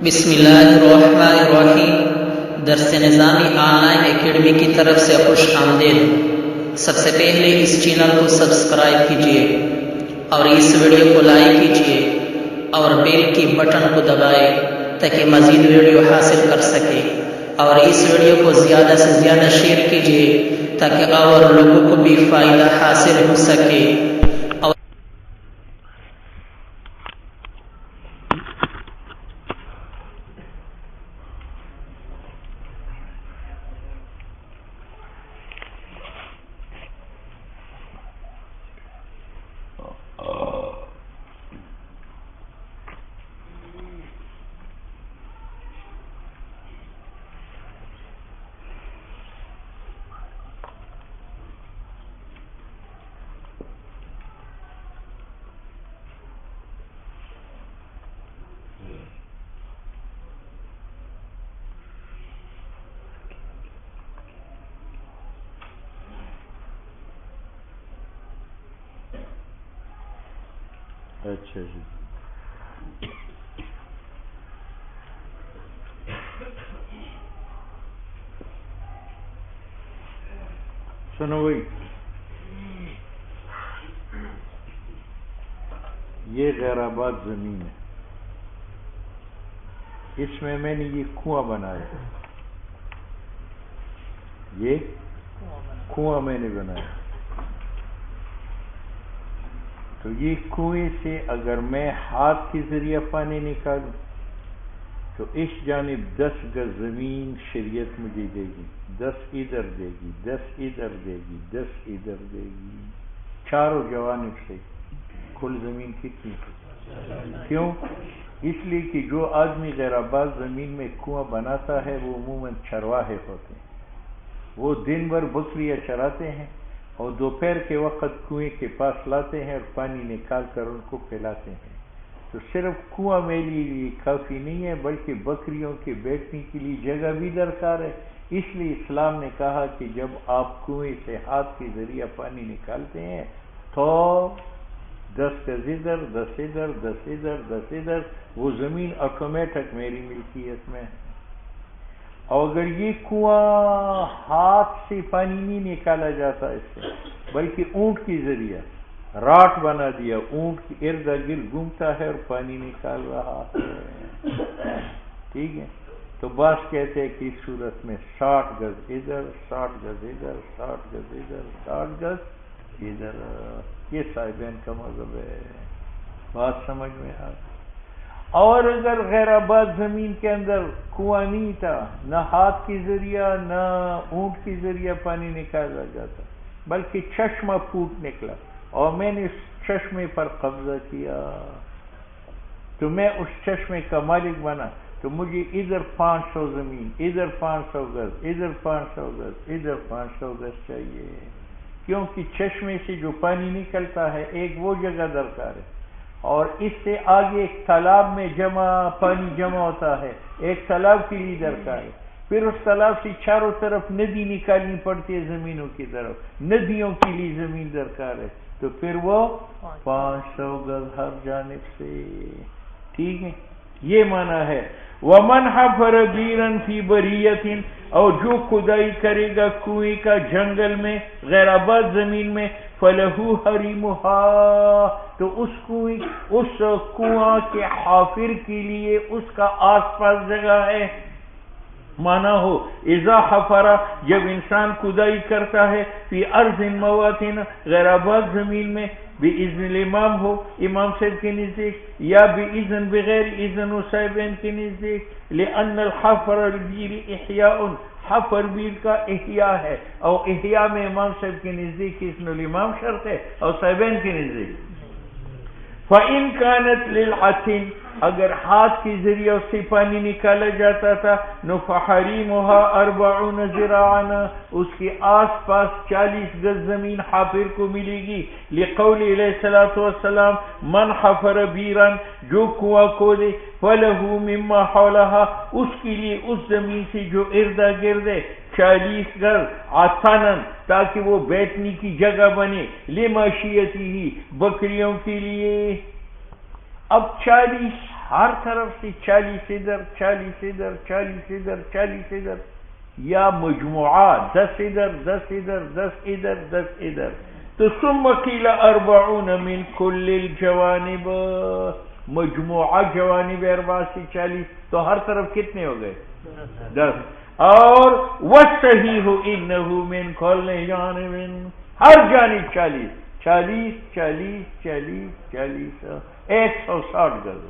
بسم اللہ الرحمن الرحیم۔ درس نظامی آن لائن اکیڈمی کی طرف سے خوش آمدید۔ سب سے پہلے اس چینل کو سبسکرائب کیجیے اور اس ویڈیو کو لائک کیجیے اور بیل کی بٹن کو دبائے تاکہ مزید ویڈیو حاصل کر سکے، اور اس ویڈیو کو زیادہ سے زیادہ شیئر کیجیے تاکہ اور لوگوں کو بھی فائدہ حاصل ہو سکے۔ اچھا جی، سنو بھائی، یہ غیر آباد زمین ہے، اس میں نے یہ کنواں بنایا، یہ کنواں میں نے بنایا، تو یہ کنویں سے اگر میں ہاتھ کے ذریعہ پانی نکالوں تو اس جانب 10 گز زمین شریعت مجھے دے گی، 10 ادھر دے گی، 10 ادھر دے گی، 10 ادھر دے گی، چاروں جوانب سے کل زمین کتنی؟ کیوں؟ اس لیے کہ جو آدمی غیر آباد زمین میں کنواں بناتا ہے وہ عموماً چرواہے ہوتے ہیں، وہ دن بھر بکریاں چراتے ہیں اور دوپہر کے وقت کنویں کے پاس لاتے ہیں اور پانی نکال کر ان کو پلاتے ہیں۔ تو صرف کنواں میرے لیے کافی نہیں ہے بلکہ بکریوں کے بیٹھنے کے لیے جگہ بھی درکار ہے۔ اس لیے اسلام نے کہا کہ جب آپ کنویں سے ہاتھ کے ذریعہ پانی نکالتے ہیں تو 10 گز ادھر، 10 ادھر، 10 ادھر، 10 ادھر، وہ زمین آٹومیٹک میری ملکیت میں ہے۔ اور اگر یہ کنواں ہاتھ سے پانی نہیں نکالا جاتا اس سے بلکہ اونٹ کے ذریعہ راٹ بنا دیا، اونٹ کے ارد گرد گھومتا ہے اور پانی نکال رہا ہے، ٹھیک ہے، تو بعض کہتے ہیں کہ اس صورت میں 60 گز ادھر، 60 گز ادھر، 60 گز ادھر، 60 گز ادھر، یہ صاحبین کا مذہب ہے۔ بات سمجھ میں آ گئی؟ اور اگر غیر آباد زمین کے اندر کنواں نہیں تھا، نہ ہاتھ کے ذریعہ نہ اونٹ کے ذریعہ پانی نکالا جاتا بلکہ چشمہ پھوٹ نکلا اور میں نے اس چشمے پر قبضہ کیا تو میں اس چشمے کا مالک بنا، تو مجھے ادھر 500 زمین، ادھر 500 گز، ادھر 500 گز، ادھر 500 گز چاہیے، کیونکہ چشمے سے جو پانی نکلتا ہے ایک وہ جگہ درکار ہے اور اس سے آگے ایک تالاب میں پانی جمع ہوتا ہے، ایک تالاب کے لیے درکار ہے، پھر اس تالاب سے چاروں طرف ندی نکالنی پڑتی ہے زمینوں کی طرف، ندیوں کے لیے زمین درکار ہے، تو پھر وہ 500 گز ہر جانب سے، ٹھیک ہے، یہ معنی ہے۔ وَمَنْ حَفَرَ بِيرًا فِي بَرِيَّةٍ، اور جو کھدائی کرے گا کنویں کا جنگل میں غیر آباد زمین میں، فَلَهُ حَرِيمُهَا، تو اس کنواں کے حافر کے لیے اس کا آس پاس جگہ ہے۔ مانا ہو اذا حفرا، جب انسان کھدائی کرتا ہے، فی ارض مواطن، غیر آباد زمین میں، باذن الامام ہو امام صاحب کے نزدیک، یا باذن بغیر اذن و صاحبین کے نزدیک، لان الحفر البیر احیاء، حفر بیر کا احیاء ہے، اور احیاء میں امام صاحب کے نزدیک اذن الامام شرط ہے اور صاحبین کے نزدیک۔ فَإِنْ كَانَتْ لِلْعَتِنْ، اگر ہاتھ کے ذریعہ اس سے پانی نکالا جاتا تھا، فَحَرِيمُهَا 40 ذراعًا، اس کے آس پاس 40 گز زمین حافر کو ملے گی، لقول علیہ الصلوۃ والسلام من حفر بیرن، جو کنواں کھودے، فَلَهُ مِمَّا حَوْلَهَا، اس کے لیے اس زمین سے جو ارد گرد ہے 40 گز، عطناً، تاکہ وہ بیٹھنے کی جگہ بنے، لماشیتی ہی، بکریوں کے لیے۔ اب 40 ہر طرف سے 40 ادھر 40 ادھر 40 ادھر 40 ادھر، یا مجموعہ 10 ادھر 10 ادھر 10 ادھر 10 ادھر، تو ثم قیل 40 من کل الجوانب، مجموعہ جوانب 4 سے 40، تو ہر طرف کتنے ہو گئے 10، اور والصحیح انہ من کل جانب، ہر جانب 40 40 40 40 40 160 گز،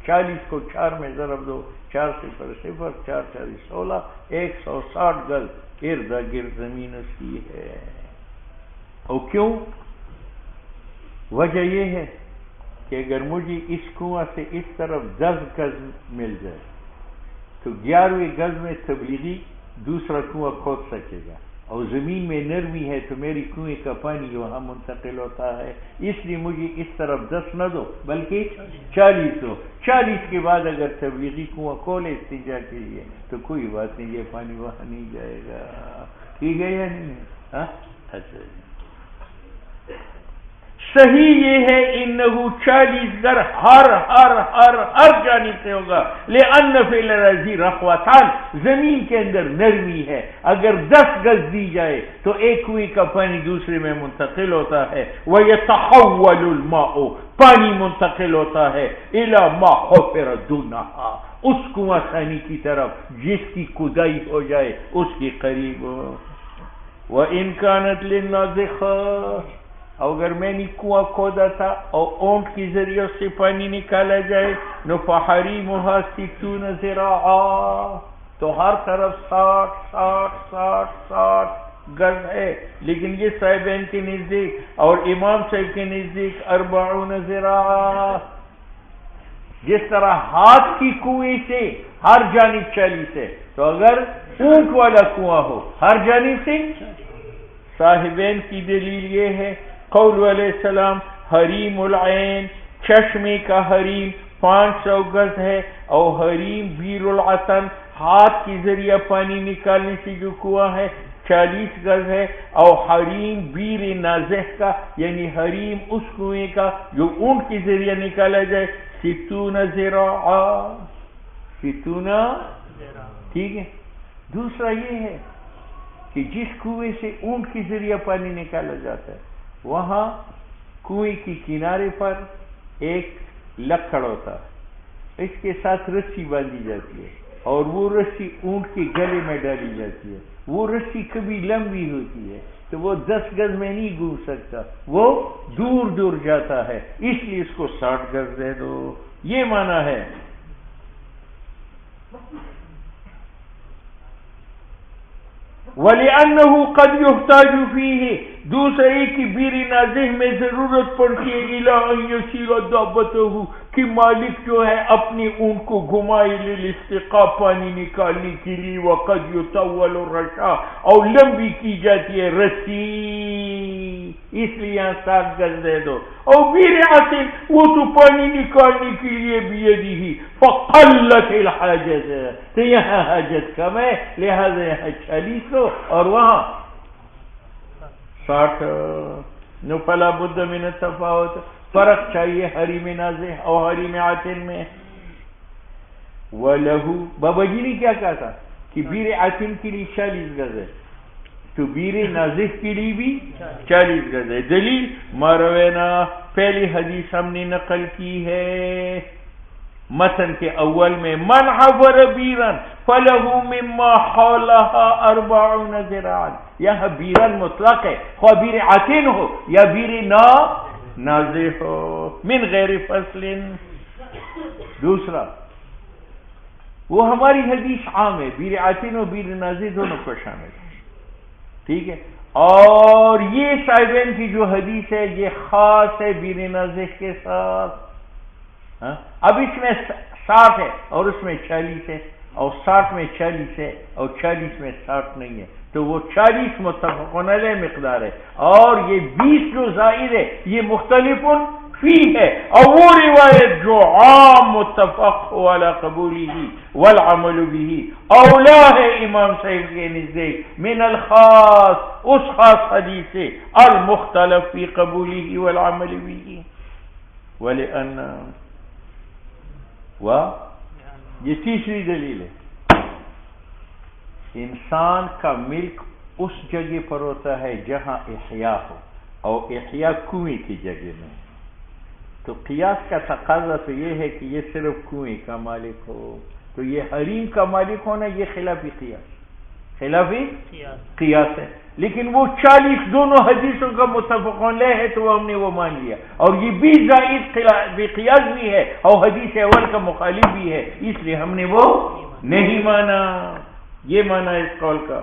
40 کو 4 میں ضرب دو، 4 صفر صفر 4 4 16، 160 گز ارد گرد زمین اس کی ہے۔ اور کیوں؟ وجہ یہ ہے کہ اگر مجھے اس کنواں سے اس طرف 10 گز مل جائے تو 11ویں گز میں تبلیغی دوسرا کنواں کھود سکے گا، اور زمین میں نرمی ہے تو میری کنویں کا پانی وہاں منتقل ہوتا ہے، اس لیے مجھے اس طرف 10 نہ دو بلکہ 40 دو۔ 40 کے بعد اگر تبلیغی کنواں کھولے استنجا کے لیے تو کوئی بات نہیں، یہ پانی وہاں نہیں جائے گا، ٹھیک ہے یا نہیں؟ ہاں اچھا، صحیح یہ ہے انہو 40 گز ہر جانب سے ہوگا، لأن فی الارض رخوتان، زمین کے اندر نرمی ہے، اگر 10 گز دی جائے تو ایک کنویں کا پانی دوسرے میں منتقل ہوتا ہے، ویتحول الماء، پانی منتقل ہوتا ہے الی ما حفر دونہا، اس کنواں ثانی کی طرف جس کی کھدائی ہو جائے اس کے قریب۔ وَإِنْ كَانَتْ لِلنَّازِخَةِ، اگر میں نے کنواں کھودا تھا اور اونٹ کی ذریعے سے پانی نکالا جائے، فحریمها 60 ذراعا، تو ہر طرف 60 گز ہے، لیکن یہ صاحبین کے نزدیک اور امام صاحب کے نزدیک 40 ذراعا۔ جس طرح ہاتھ کی کنویں سے ہر جانب 40 ہے، تو اگر اونٹ والا کنواں ہو ہر جانب سے، صاحبین کی دلیل یہ ہے قول علیہ السلام حریم العین، چشمے کا حریم 500 گز ہے، اور حریم بیر العطن، ہاتھ کی ذریعہ پانی نکالنے سے جو کنواں ہے 40 گز ہے، اور حریم بیر نازح کا یعنی حریم اس کنویں کا جو اونٹ کی ذریعہ نکالا جائے 60 ذراعا، 60، ٹھیک ہے۔ دوسرا یہ ہے کہ جس کنویں سے اونٹ کی ذریعہ پانی نکالا جاتا ہے وہاں کنویں کی کنارے پر ایک لکڑ ہوتا ہے، اس کے ساتھ رسی باندھی جاتی ہے، اور وہ رسی اونٹ کے گلے میں ڈالی جاتی ہے، وہ رسی کبھی لمبی ہوتی ہے تو وہ 10 گز میں نہیں گھوم سکتا، وہ دور دور جاتا ہے، اس لیے اس کو 60 گز دے دو، یہ معنی ہے۔ وَلِأَنَّهُ قَدْ يُحْتَاجُ فِيهِ، دوسرے کی بیر نازح میں ضرورت پڑتی ہے إِلَىٰ أَن يَسِيرَ دَابَّتَهُ، کہ مالک جو ہے اپنی اونٹ کو گھمائے لِلِاسْتِقَاء، پانی نکالنے کے لیے، وَقَدْ يُطَوَّلُ الرَّشَا، اور لمبی کی جاتی ہے رسی، اس لیے یہاں 60 گز دے دو۔ اور بیر عاصم، وہ تو پانی نکالنے کے لیے بیدی، فقلت الحاجت، تو یہاں حاجت کم ہے لہذا یہاں 40 لو اور وہاں 60۔ فلا بد من التفاوت، فرق چاہیے حریم نازح اور حریم عاطن میں۔ وَلَهُ، بابا جی نے کیا کہا تھا کہ بیر عاطن کے لیے 40 گز ہے، تو بیر نازح کے لیے بھی 40 گز ہے۔ دلیل ما روینا، پہلی حدیث ہم نے نقل کی ہے متن کے اول میں، من عبر بیرن فلہ مما حولها 40 ذراعا، یہاں بیرن مطلق ہے، خواہ بیر عاطن ہو یا بیر نازح ہو، من غیر فصل۔ دوسرا، وہ ہماری حدیث عام ہے، بیر عاطن و بیر نازح دونوں کو شامل ہے، ٹھیک ہے۔ اور یہ صاحبین کی جو حدیث ہے یہ خاص ہے بیر نازح کے ساتھ۔ اب اس میں 60 ہے اور اس میں 40 ہے، اور 60 میں 40 ہے اور 40 میں 60 نہیں ہے، تو وہ 40 متفق علیہ مقدار ہے، اور یہ 20 جو زائد ہے یہ مختلف فی ہے، اور وہ روایت جو عام متفق علی قبولہ والعمل بہ اولا ہے امام صاحب کے نزدیک من الخاص، اس خاص حدیث سے المختلف فی قبولہ والعمل بہ۔ یہ تیسری دلیل ہے، انسان کا ملک اس جگہ پر ہوتا ہے جہاں احیاء ہو، اور احیاء کنویں کی جگہ میں، تو قیاس کا تقاضا تو یہ ہے کہ یہ صرف کنویں کا مالک ہو، تو یہ حریم کا مالک ہونا یہ خلافی قیاس ہے، لیکن وہ 40 دونوں حدیثوں کا متفق علیہ ہے تو ہم نے وہ مان لیا، اور یہ 20 زائد قیاس بھی ہے اور حدیث اول کا مخالف بھی ہے، اس لیے ہم نے وہ نہیں مانا، یہ مانا اس قول کا۔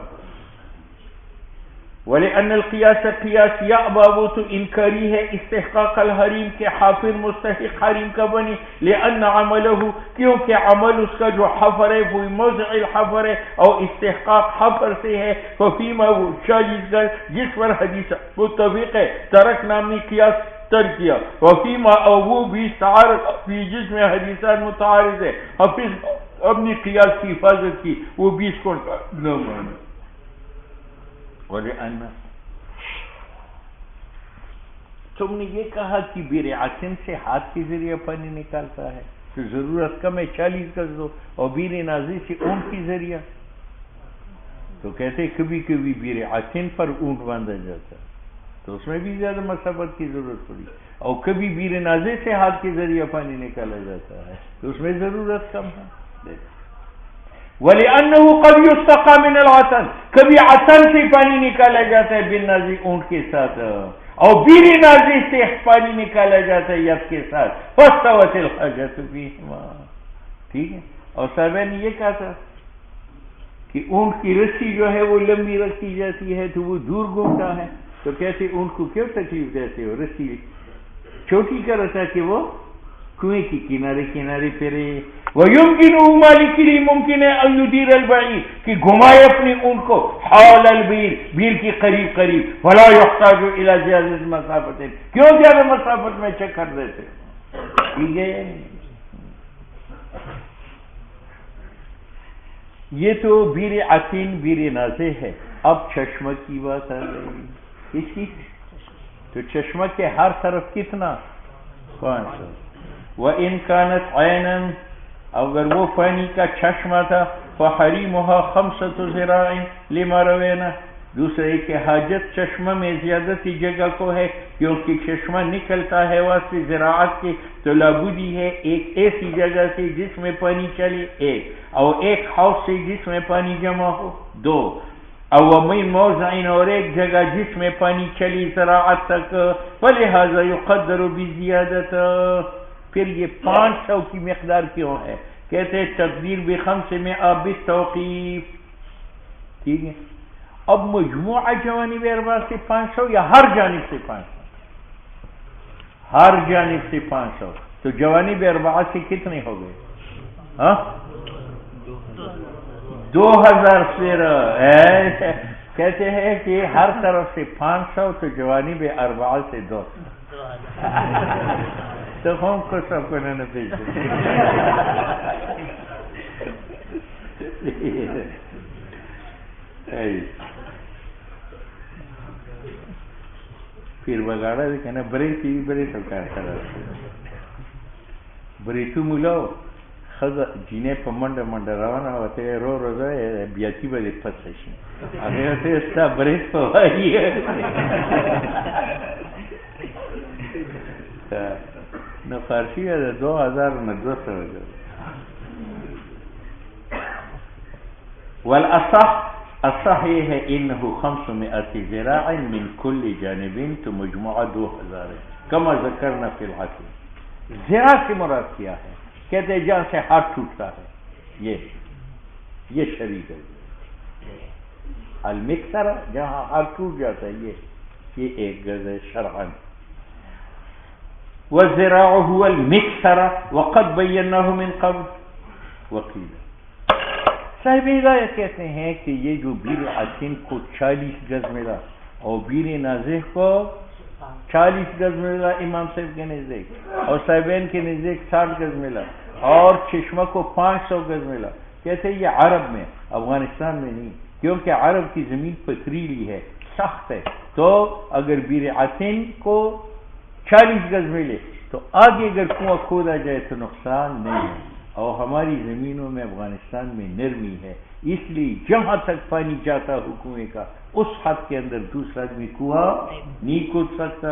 وَلِأَنَّ الْقِيَاسَ قیاس یأبا، وہ تو انکاری ہے استحقاق الحریم کے حافظ مستحق حریم کا بنی، لأن عملہ، کیونکہ عمل اس کا جو حفر ہے وہ موضع الحفر ہے اور استحقاق حفر سے ہے، ففیما وہ 40 گز جس پر حدیث متفق ہے ترک نامی قیاس تر کیا، وفیما او وہ بھی تعارض فی جس میں حدیثات متعارض ہے، حفظ اپنی قیاس کی حفاظت کی، وہ 20 کو نہ مانا۔ وَلِأَنَّ، تم نے یہ کہا کہ بیر عاصم سے ہاتھ کے ذریعے پانی نکالتا ہے تو ضرورت کم ہے 40 گز دو، اور بیر نازی سے اونٹ کی ذریعہ، تو کہتے کبھی کبھی بیر عاصم پر اونٹ باندھا جاتا ہے تو اس میں بھی زیادہ مسافت کی ضرورت پڑی، اور کبھی بیر نازی سے ہاتھ کے ذریعے پانی نکالا جاتا ہے تو اس میں ضرورت کم ہے۔ وَلِأَنَّهُ قَدْ يُسْتَقَى مِنَ الْعَطَنِ، کبھی عطن سے پانی نکالا جاتا ہے بن نازی اونٹ کے ساتھ، اور بیر نازی سے پانی نکالا جاتا ہے یف کے ساتھ، فَاسْتَوَتِ الْحَاجَةُ فِيهِمَا، ٹھیک ہے۔ اور صاحب نے یہ کہا تھا کہ اونٹ کی رسی جو ہے وہ لمبی رکھی جاتی ہے تو وہ دور گھومتا ہے، تو کہتے اونٹ کو کیوں تکلیف دیتے ہو، رسی چھوٹی کرو تاکہ وہ کنویں کی کنارے کنارے پھرے۔ وَيُمْكِنُهُ، مالک کے لیے ممکن ہے أَن يُدِيرَ الْبَعِيرَ، کہ گھمائے اپنی اونٹ کو حول البیر، بیر کی قریب قریب، وَلَا يُحْتَاجُ إِلَى زِيَادَةِ مَسَافَةٍ، کیوں زیادہ مسافت میں چکر دیتے، ٹھیک ہے۔ یہ تو بیر عتین بیر نازے ہے۔ اب چشمہ کی بات آ گئی، اس کی تو چشمہ کے ہر طرف کتنا 500، وَإِنْ كَانَتْ عَيْنًا، اگر وہ پانی کا چشمہ تھا، فَحَرِيمُهَا 5 ذِرَاعٍ لِمَا رَوَيْنَا، دوسرے کہ حاجت چشمہ میں زیادتی جگہ کو ہے کیونکہ چشمہ نکلتا ہے واسطے زراعت کے، تو لابودی ہے ایک ایسی جگہ سے جس میں پانی چلے، ایک، اور ایک حوض سے جس میں پانی جمع ہو، 2، او من موضعین، اور ایک جگہ جس میں پانی چلی زراعت تک، فلہذا یقدر بزیادت، پھر یہ 500 کی مقدار کیوں ہے، کہتے ہیں تقدیر ب500 بالتوقیف، ٹھیک ہے۔ اب مجموعہ جوانب اربع سے 500 یا ہر جانب سے 500؟ ہر جانب سے 500، تو جوانب اربع سے کتنے ہو گئے؟ 2000 پھر کہتے ہیں کہ ہر طرف سے 500 تو جوانب اربع سے 200، تو ہم کو سب کو نہ بھیج دیں۔ پھر بگاڑا کہنا بریٹی بریٹو کا بریٹو ملاو خزا جینے پا منڈا منڈا روانا ہوتے رو روزا بیاتی با دی پس شین اگر ہوتے استا بریٹ پا وائی ہے نو فارسی ہے 2200 وجہ والاصح اصح یہ ہے انہو 500 ذراع من کل جانبین، تو مجموعہ 2000 ہے، کما ذکرنا فی الحاکم۔ ذراع سے مراد کیا ہے؟ کہتے ہیں جہاں سے ہاتھ ٹوٹتا ہے، یہ شریک ہے۔ المکسر جہاں ہاتھ ٹوٹ جاتا ہے یہ 1 گز ہے شرعاً۔ والذراع هو المکسر وقد بیناہ من قبل وقیل۔ صاحب ہدایت کہتے ہیں کہ یہ جو بیر عاصم کو 40 گز ملا اور بیر نازح کو 40 گز ملا امام صاحب کے نزدیک، اور صاحبین کے نزدیک 60 گز ملا، اور چشمہ کو 500 گز ملا، کہتے ہیں یہ عرب میں، افغانستان میں نہیں، کیونکہ عرب کی زمین پتریلی ہے، سخت ہے، تو اگر بیر عاصم کو 40 گز ملے تو آگے اگر کنواں کھودا جائے تو نقصان نہیں ہے، اور ہماری زمینوں میں افغانستان میں نرمی ہے، اس لیے جہاں تک پانی جاتا ہو کنویں کا اس حد کے اندر دوسرا آدمی کنواں نہیں کود سکتا۔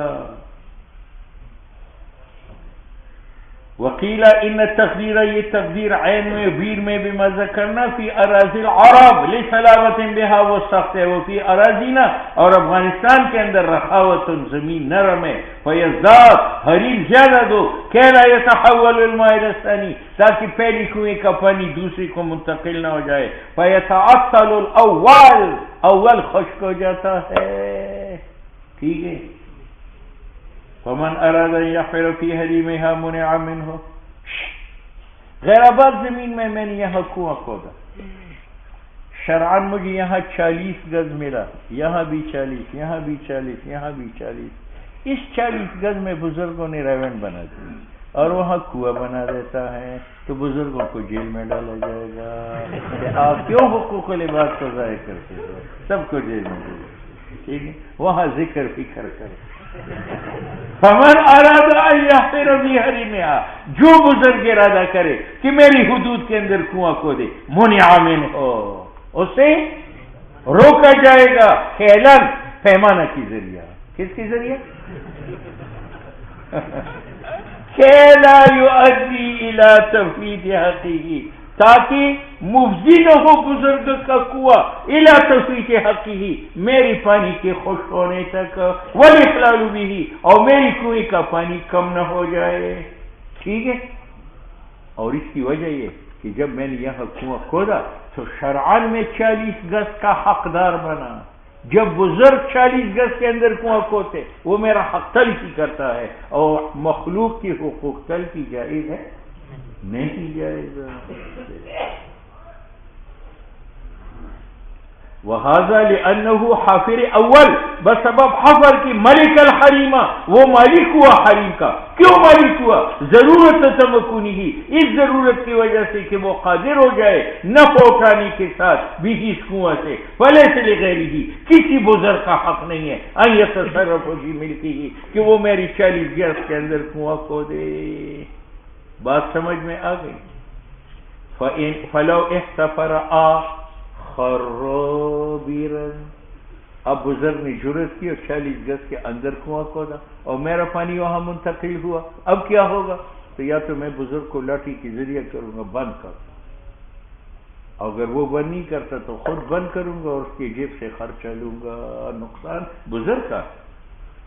وقیلا ان تقدیر، یہ تقدیر عین میں ویر میں بھی مزہ کرنا فی اراضی العرب لسلاوت بہا، وہ سخت ہے، وہ فی اراضینا، اور افغانستان کے اندر رخاوت زمین نرم ہے، فیزداد حریم زیادہ دو، کیلا یتحول الماء الی الثانی، تاکہ پہلی کنویں کا پانی دوسری کو منتقل نہ ہو جائے، فیتعطل الاول، اول خشک ہو جاتا ہے، ٹھیک ہے۔ فمن اراد ان یحفر فی حریمها منع منه، غیر آباد زمین میں نے یہاں کنواں کھودا، شرعاً مجھے یہاں 40 گز ملا، یہاں بھی 40، یہاں بھی 40، یہاں بھی 40، اس 40 گز میں بزرگوں نے ریون بنا دی اور وہاں کنواں بنا دیتا ہے، تو بزرگوں کو جیل میں ڈالا جائے گا کہ آپ کیوں حقوق العباد کو ضائع کرتے ہو، سب کو جیل میں ڈالو، ٹھیک ہے، وہاں ذکر فکر کرو۔ فمن اراد ان یحفر فی حریمها، جو بزرگ ارادہ کرے کہ میری حدود کے اندر کنواں کھودے، منع منہ، اسے روکا جائے گا، کیلن پیمانہ کی ذریعہ، کس کی ذریعہ؟ کیلا یؤدی الی تفویت حقہ، تاکہ مفضی نہ ہو بزرگ کا کنواں الی تفویت حقہ، میری پانی کے خشک ہونے تک، والاخلال بہ، اور میری کنویں کا پانی کم نہ ہو جائے، ٹھیک ہے۔ اور اس کی وجہ یہ کہ جب میں نے یہاں کنواں کھودا تو شرعاً میں 40 گز کا حقدار بنا، جب بزرگ 40 گز کے اندر کنواں کھودتے وہ میرا حق تلفی کرتا ہے، اور مخلوق کی حقوق تلفی جائز ہے نہیں جائز۔ وَهَذَا لِأَنَّهُ حافر اول، بسبب حفر کی ملک الحریمہ، وہ مالک ہوا حریم کا، کیوں مالک ہوا؟ ضرورت تمکنی ہی، اس ضرورت کی وجہ سے کہ وہ قادر ہو جائے نفع اٹھانے کے ساتھ بھی اس کنواں سے، فلیس لغیرہ، کسی بزرگ کا حق نہیں ہے ان یتصرف فی ملکہ، کہ وہ میری 40 گز کے اندر کنواں کھودے۔ بات سمجھ میں آ گئی؟ فَلَوْ احتفر خَرَّابِرًا، اب بزرگ نے جرت کی اور 40 گز کے اندر کنواں کھودا اور میرا پانی وہاں منتقل ہوا، اب کیا ہوگا؟ تو یا تو میں بزرگ کو لاٹھی کے ذریعے کروں گا بند کر، اگر وہ بند نہیں کرتا تو خود بند کروں گا اور اس کی جیب سے خرچہ لوں گا، نقصان بزرگ کا۔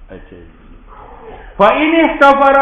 اچھا جی، فَإِنِ احْتَفَرَ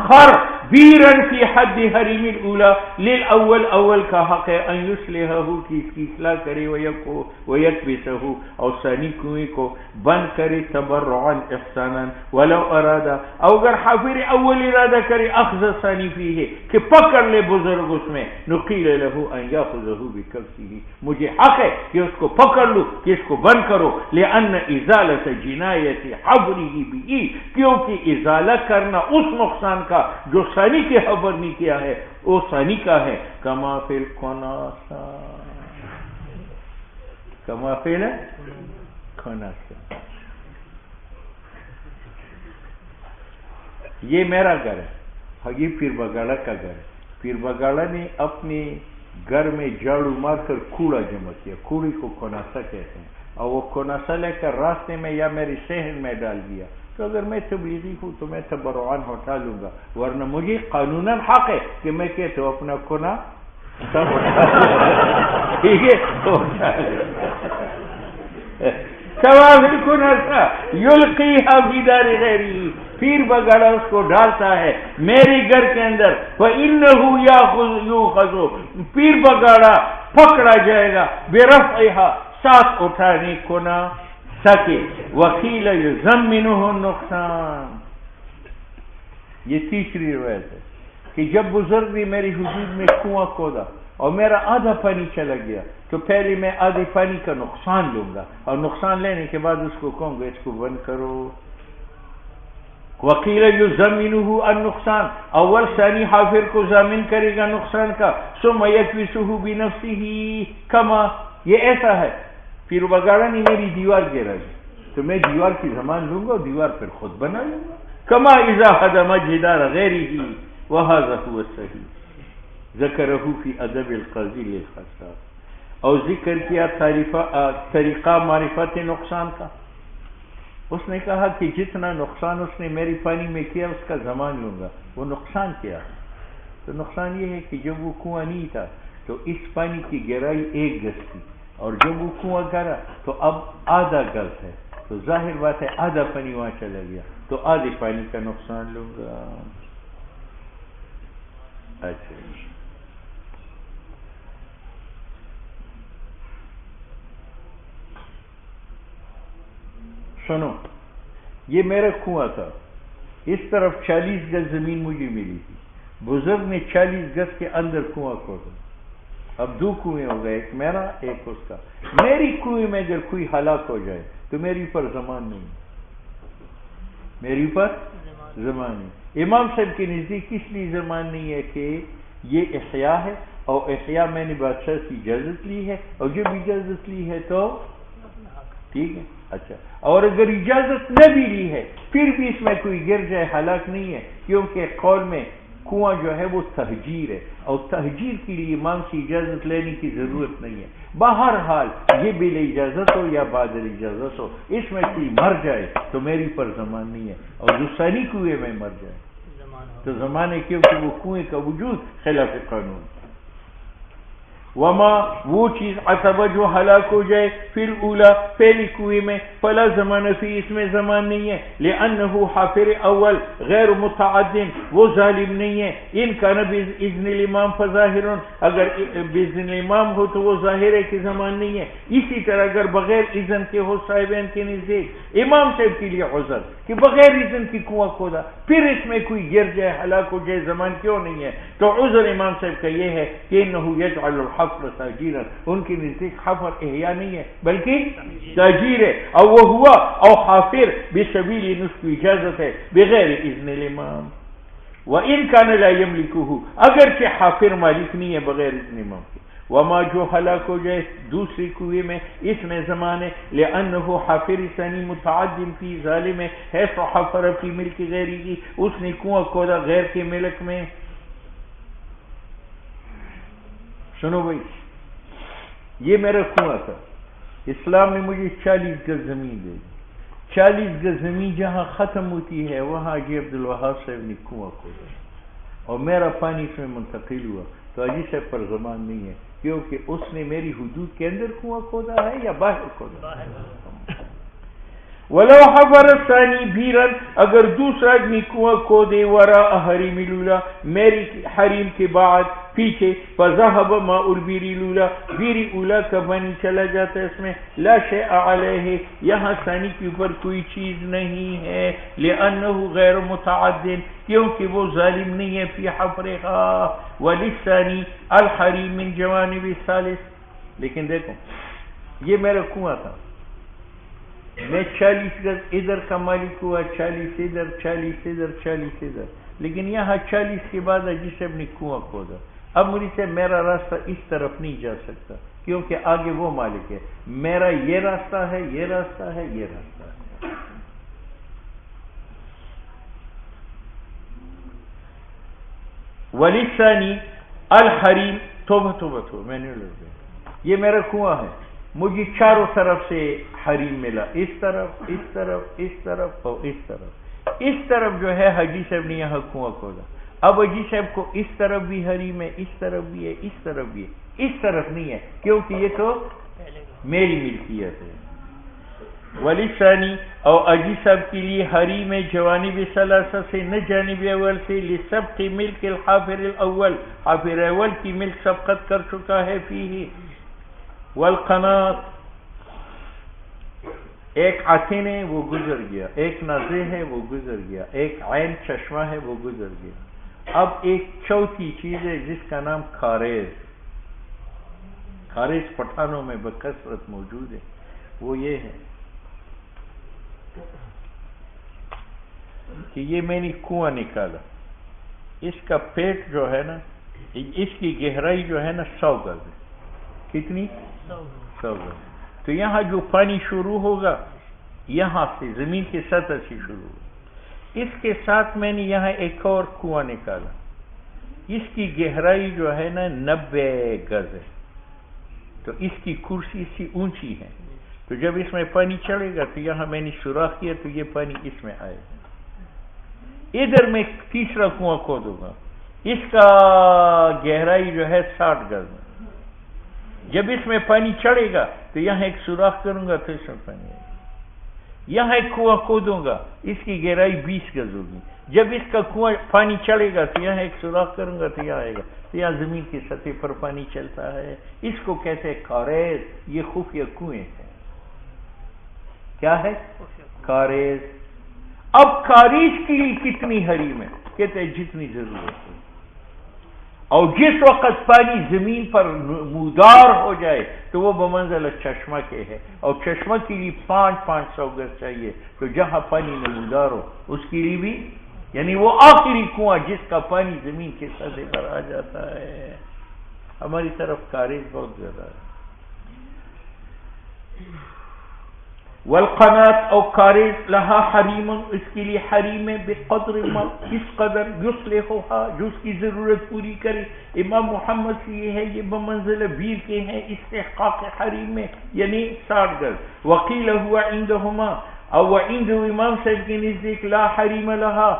خَرْبِيرًا فِي حَدِّ حَرِيمِ الْأُولَى، لِلْأَوَّلْ، اول کا حق ہے ان یصلحہ، کہ اس کی اصلاح کرے، وَيَكْبِسَہُ، اور ثانی کنویں کو بند کرے، تبرعاً احساناً، وَلَوْ أَرَادَ، اگر حافر اول ارادہ کرے، اخذ ثانی فیہ، کہ پکڑ لے بزرگ اس میں، نقیل لہ ان یاخذہ بکفہ، مجھے حق ہے کہ اس کو پکڑ لوں، کہ اس کو بند کرو، لأن ازالت جنایت حفرہ بھی، کیونکہ ازالہ کرنا اس نقصان کا جو ثانی کے حفر نہیں کیا ہے وہ ثانی کا ہے، کما فی الکناسہ، کما فی الکناسہ۔ یہ میرا گھر ہے، یہ پیر بگاڑا کا گھر ہے، پیر بگاڑا نے اپنے گھر میں جھاڑو مار کر کوڑا جمع کیا، کوڑے کو کناسہ کہتے ہیں، اور وہ کناسہ لے کر راستے میں یا میری صحن میں ڈال دیا، تو اگر میں تبلیغی ہوں تو میں تبرعاً ہٹا لوں گا، ورنہ مجھے قانوناً حق ہے کہ میں کہتا ہوں اپنا کنا سب اٹھا لوں، ٹھیک ہے، سوابل کناسہ یلقیہا فی دار غیری، پیر بگاڑا اس کو ڈالتا ہے میری گھر کے اندر، فَإِنَّهُ يُؤْخَذُ، پیر بگاڑا پکڑا جائے گا، برفعہا، ساتھ اٹھانے کنا سکے، وکیل یضمنہ النقصان۔ یہ تیسری روایت ہے کہ جب بزرگ نے میری حدود میں کنواں کھودا اور میرا آدھا پانی چلا گیا تو پہلے میں آدھے پانی کا نقصان لوں گا، اور نقصان لینے کے بعد اس کو کہوں گا اس کو بند کرو۔ وکیل یضمنہ النقصان، اول ثانی حافر کو ضامن کرے گا نقصان کا، ثم یکبسہ بنفسہ، کما، یہ ایسا ہے پیر بگاڑا نے میری دیوار گرا دی تو میں دیوار کی ضمان لوں گا اور دیوار پر خود بنا لوں گا، کما اذا ہدم جدار غیرہ، وہذا هو الصحیح۔ ذکرہ فی ادب القاضی للخصاص، اور ذکر کیا طریقہ معرفت نقصان کا. اس نے کہا کہ جتنا نقصان اس نے میری پانی میں کیا اس کا ضمان لوں گا. وہ نقصان کیا ہے؟ تو نقصان یہ ہے کہ جب وہ کنواں نہیں تھا تو اس پانی کی گہرائی 1 گز تھی، اور جب وہ کنواں گہرا تو اب آدھا گز ہے، تو ظاہر بات ہے آدھا پانی وہاں چلا گیا، تو آدھے پانی کا نقصان لوں گا. اچھا سنو، یہ میرا کنواں تھا، اس طرف 40 گز زمین مجھے ملی تھی. بزرگ نے 40 گز کے اندر کنواں کھودا. اب 2 کنویں ہو گئے، ایک میرا ایک اس کا. میری کنویں میں اگر کوئی ہلاک ہو جائے تو میری پر ضمان نہیں، میری پر ضمان نہیں. امام صاحب کے نزدیک اس لیے ضمان نہیں ہے کہ یہ احیاء ہے، اور احیاء میں نے بادشاہ کی اجازت لی ہے، اور جب اجازت لی ہے تو ٹھیک ہے. اچھا، اور اگر اجازت نہ بھی لی ہے پھر بھی اس میں کوئی گر جائے ہلاک نہیں ہے، کیونکہ قول میں کنواں جو ہے وہ تہجیر ہے، اور تہجیر کے لیے امام سے اجازت لینے کی ضرورت نہیں ہے. بہرحال یہ بل اجازت ہو یا بعد اجازت ہو، اس میں کوئی مر جائے تو میری پر ضمان نہیں ہے، اور دوسری کنویں میں مر جائے تو ضمان ہے، کیونکہ وہ کنویں کا وجود خلاف قانون. وما وہ چیز عصبہ جو ہلاک ہو جائے فی الاولا پہلی کنویں میں، فلا زمان فی اس میں زمان نہیں ہے، لأنہ حافر اول غیر متعدن وہ ظالم نہیں ہے. ان کا باذن الامام فظاہر اگر باذن الامام ہو تو وہ ظاہر ہے کہ زمان نہیں ہے. اسی طرح اگر بغیر اذن کے ہو صاحبین کے نزدیک امام صاحب کے لیے عذر کہ بغیر اذن کی کنواں کھودا، پھر اس میں کوئی گر جائے ہلاک ہو جائے، زمان کیوں نہیں ہے؟ تو عذر امام صاحب کا یہ ہے کہ انہ یجعل الحفر تاجیرا، ان کے نزدیک حفر احیاء نہیں ہے بلکہ تاجیر ہے. اور وہ ہوا او حافر بسبیل نصف اجازت ہے بغیر اذن الامام. وان کان لا یملکہ اگرچہ حافر مالک نہیں ہے بغیر اذن امام کے. وما جو ہلاک ہو جائے دوسری کنویں میں اس میں زمان ہے، لأنہ حافر ثانی متعد فی ظالم ہے تو حفر فی ملک غیری کی، اس نے کنواں کھودا غیر کے ملک میں. سنو بھائی، یہ میرا کنواں تھا، اسلام نے مجھے 40 گز زمین دے دی. 40 گز زمین جہاں ختم ہوتی ہے وہاں حاجی عبدالوہاب صاحب نے کنواں کھودا اور میرا پانی اس میں منتقل ہوا، تو حاجی صاحب پر زمان نہیں ہے، کیونکہ اس نے میری حدود کے اندر کنواں کھودا ہے یا باہر کھودا ہے. ولو حفر الثانی بیرن اگر دوسرا آدمی کنواں کھودے وراء حریم الاولی میری حریم کے بعد پیچھے، فذهب ماء البیر الاولی بیر اولا کا پانی چلا جاتا ہے اس میں، لا شیء علیہ یہاں ثانی کے اوپر کوئی چیز نہیں ہے، لأنہ غیر متعد کیونکہ وہ ظالم نہیں ہے فی حفرها، وللثانی الحریم من جوانب الثالث. لیکن دیکھو یہ میرا کنواں تھا، میں 40 گز ادھر کا مالک ہوا، 40 ادھر 40 ادھر 40 ادھر، لیکن یہاں 40 کے بعد حاجی صاحب نے کنواں کھودا. اب مجھ سے میرا راستہ اس طرف نہیں جا سکتا کیونکہ آگے وہ مالک ہے، میرا یہ راستہ ہے، یہ راستہ ہے، یہ راستہ ہے. ولثانی الحریم توبہ میں نے لڑ گیا، یہ میرا کنواں ہے، مجھے چاروں طرف سے حریم ملا، اس طرف اس طرف اس طرف اور اس طرف. اس طرف جو ہے حاجی صاحب نے یہاں کنواں کھودا، اب حاجی صاحب کو اس طرف بھی حریم ہے، اس طرف بھی ہے، اس طرف بھی ہے، اس طرف نہیں ہے کیونکہ یہ تو میری ملکیت ہے. ولثانی اور حاجی صاحب کے لیے حریم جوانب ثلاثہ سے نہ جانب اول سے، لسبق ملک الحافر الاول حافر اول کی ملک سبقت کر چکا ہے فیہ. والقناط ایک عطن ہے وہ گزر گیا، ایک نازع ہے وہ گزر گیا، ایک عین چشمہ ہے وہ گزر گیا. اب ایک چوتھی چیز ہے جس کا نام خاریز، خاریز پٹھانوں میں بکثرت موجود ہے. وہ یہ ہے کہ یہ میں نے کنواں نکالا، اس کا پیٹ جو ہے نا، اس کی گہرائی جو ہے نا 100 گز ہے. کتنی؟ 100 گز. تو یہاں جو پانی شروع ہوگا یہاں سے زمین کی سطح سے شروع ہوگا. اس کے ساتھ میں نے یہاں ایک اور کنواں نکالا، اس کی گہرائی جو ہے نا 90 گز ہے، تو اس کی کرسی سی اونچی ہے، تو جب اس میں پانی چڑھے گا تو یہاں میں نے سوراخ کیا تو یہ پانی اس میں آئے گا۔ ادھر میں تیسرا کنواں کھودوں گا، اس کا گہرائی جو ہے 60 گز ہے، جب اس میں پانی چڑھے گا تو یہاں ایک سوراخ کروں گا تو اس میں پانی آئے گا۔ یہاں ایک کنواں کھودوں گا، اس کی گہرائی 20 گز ہوگی، جب اس کا کنواں پانی چڑھے گا تو یہاں ایک سوراخ کروں گا تو یہاں آئے گا، تو یہاں زمین کی سطح پر پانی چلتا ہے۔ اس کو کہتے ہیں کاریز، یہ خفیہ کنویں ہیں۔ کیا ہے؟ کاریز۔ اب کاریز کے لیے کتنی حریم ہے؟ کہتے ہیں جتنی ضرورت ہے، اور جس وقت پانی زمین پر نمودار ہو جائے تو وہ بمنزل چشمہ کے ہے، اور چشمہ کے لیے 500 گز چاہیے، تو جہاں پانی نمودار ہو اس کے لیے بھی، یعنی وہ آخری کنواں جس کا پانی زمین کے سطح پر آ جاتا ہے۔ ہماری طرف کاریز بہت زیادہ ہے۔ والقنات او کاریز لہا حریم، اس کے لیے حریم ہے، بقدر ما، اس قدر یصلحها جو اس کی ضرورت پوری کرے۔ امام محمد سے یہ ہے، یہ بمنزل بیر کے ہیں استحقاق حریم میں، یعنی 60 گز۔ وقیل ہوا عندہما، او عند امام صاحب کے نزدیک لا حریم لہا،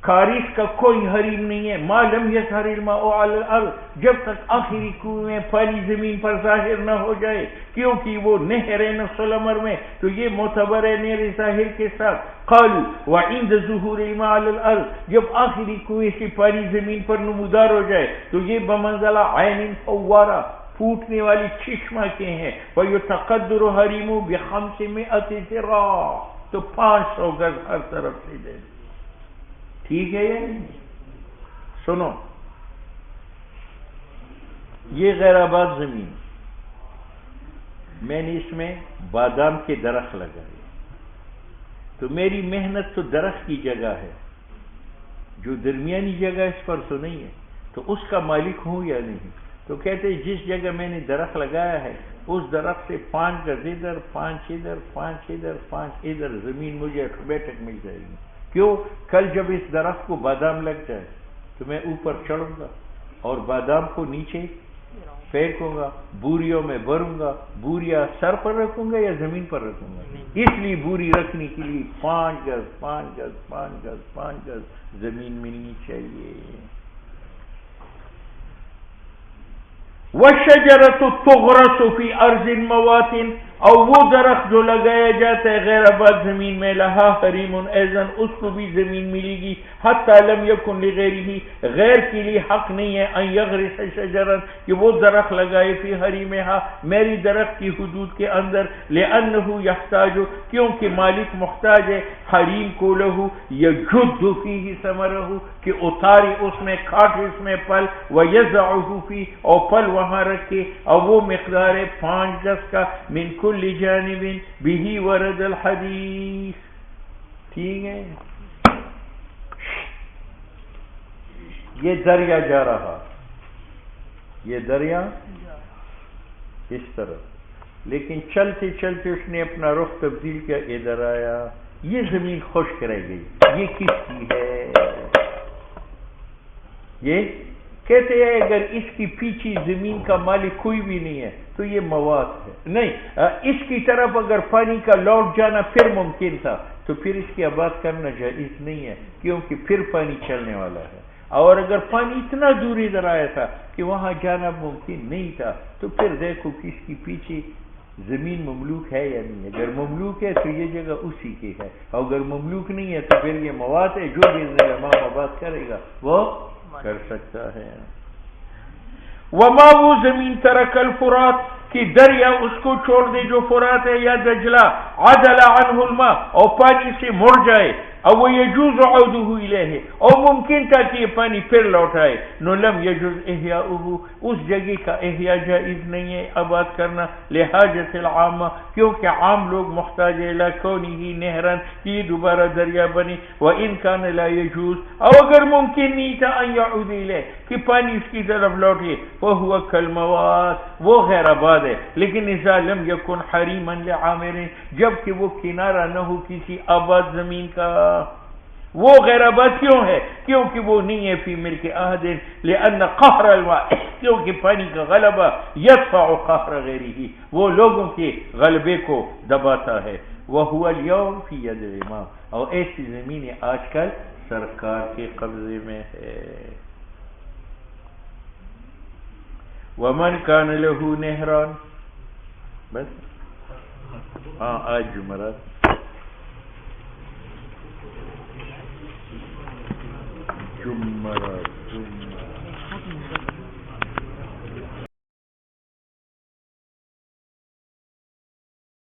کاریز کا کوئی حریم نہیں ہے، ما لم یظہر الماء علی الارض، جب تک آخری کنویں میں پانی زمین پر ظاہر نہ ہو جائے، کیونکہ وہ نہر ہے نفس الامر میں، تو یہ معتبر ہے نہر ظاہر کے ساتھ۔ قالوا وعند ظہور الماء علی الارض، جب آخری کنویں سے پانی زمین پر نمودار ہو جائے تو یہ بمنزلہ عین فوارہ، پھوٹنے والی چشمہ کے ہیں۔ وَيُتَقَدُّرُ حَرِيمُ ب500 ذراع، تو 500 گز ہر طرف سے دے دیں۔ ٹھیک ہے یا نہیں؟ سنو، یہ غیر آباد زمین، میں نے اس میں بادام کے درخت لگائے، تو میری محنت تو درخت کی جگہ ہے، جو درمیانی جگہ اس پر تو نہیں ہے، تو اس کا مالک ہوں یا نہیں؟ تو کہتے ہیں جس جگہ میں نے درخت لگایا ہے اس درخت سے 5 گز ادھر، 5 ادھر، 5 ادھر، 5 ادھر زمین مجھے بیٹھک مل جائے گی۔ کیوں؟ کل جب اس درخت کو بادام لگ جائے تو میں اوپر چڑھوں گا اور بادام کو نیچے پھینکوں گا، بوریوں میں بھروں گا، بوریا سر پر رکھوں گا یا زمین پر رکھوں گا؟ اس لیے بوری رکھنے کے لیے 5 گز 5 گز 5 گز 5 گز زمین ملنی چاہیے۔ وَالشَّجَرَةُ تُغْرَسُ فِي أَرْضٍ مَوَاطٍ، اور وہ درخت جو لگایا جاتا ہے غیر آباد زمین میں، لہا حریم ایضاً، اس کو بھی زمین ملے گی، حتی لم یکن لغیرہ، غیر کے لیے حق نہیں ہے، ان یغرس شجرا، کہ وہ درخت لگائے فی حریمہا، میری درخت کی حدود کے اندر، لأنہ یحتاج، کیونکہ مالک محتاج ہے، حریم کو لہو یجد فیہ ثمرہ، کہ اتارے اس میں، کھاٹے اس میں پل، ویزعہ فی، اور پل وہاں رکھے، اور وہ مقدار ہے 5 گز کا، من کل جانب بھی ورد الحدیث۔ ٹھیک ہے، یہ دریا جا رہا، یہ دریا اس طرف، لیکن چلتے چلتے اس نے اپنا رخ تبدیل کیا، ادھر آیا، یہ زمین خشک رہ گئی، یہ کس کی ہے؟ یہ کہتے ہیں اگر اس کی پیچھے زمین کا مالک کوئی بھی نہیں ہے تو یہ مواد ہے، نہیں، اس کی طرف اگر پانی کا لوٹ جانا پھر ممکن تھا تو پھر اس کی آباد کرنا جائز نہیں ہے، کیونکہ پھر پانی چلنے والا ہے، اور اگر پانی اتنا دور ادھر آیا تھا کہ وہاں جانا ممکن نہیں تھا تو پھر دیکھو کہ اس کی پیچھے زمین مملوک ہے یا نہیں ہے، اگر مملوک ہے تو یہ جگہ اسی کی ہے، اور اگر مملوک نہیں ہے تو پھر یہ مواد ہے، جو بھی امام آباد کرے گا وہ کر سکتا ہے۔ وما، وہ زمین ترک الفرات، کہ دریا اس کو چھوڑ دے جو فرات ہے یا دجلہ، عدل عنہ الماء، اور پانی سے مڑ جائے، اور وہ یجوز عودہ الیہ، اور ممکن تھا کہ یہ پانی پھر لوٹ آئے، نو لم یجوز احیاؤہ، اس جگہ کا احیاء جائز نہیں ہے آباد کرنا، لحاجت العامہ، کیونکہ عام لوگ محتاج ہے، لکونہ نہرن، کہ یہ دوبارہ دریا بنے، وان کان لا یجوز، اور اگر ممکن نہیں تھا ان یعود الیہ، کہ پانی اس کی طرف لوٹے، فہو کالمواد، وہ غیر آباد ہے، لیکن اذا لم یکن حریما لعامر، جب کہ وہ کنارہ نہ ہو کسی آباد زمین کا، وہ غیر آباد کیوں ہے؟ کیونکہ وہ نہیں ہے فی ملک احد، لأن قہر الماء، کیونکہ پانی کا غلبہ یدفع قہر غیرہ، وہ لوگوں کے غلبے کو دباتا ہے. وہو اليوم فی ید الامام، اور ایسی زمین آج کل سرکار کے قبضے میں ہے. ومن کان لہ نہران، بس ہاں آج جمعرات جمعرات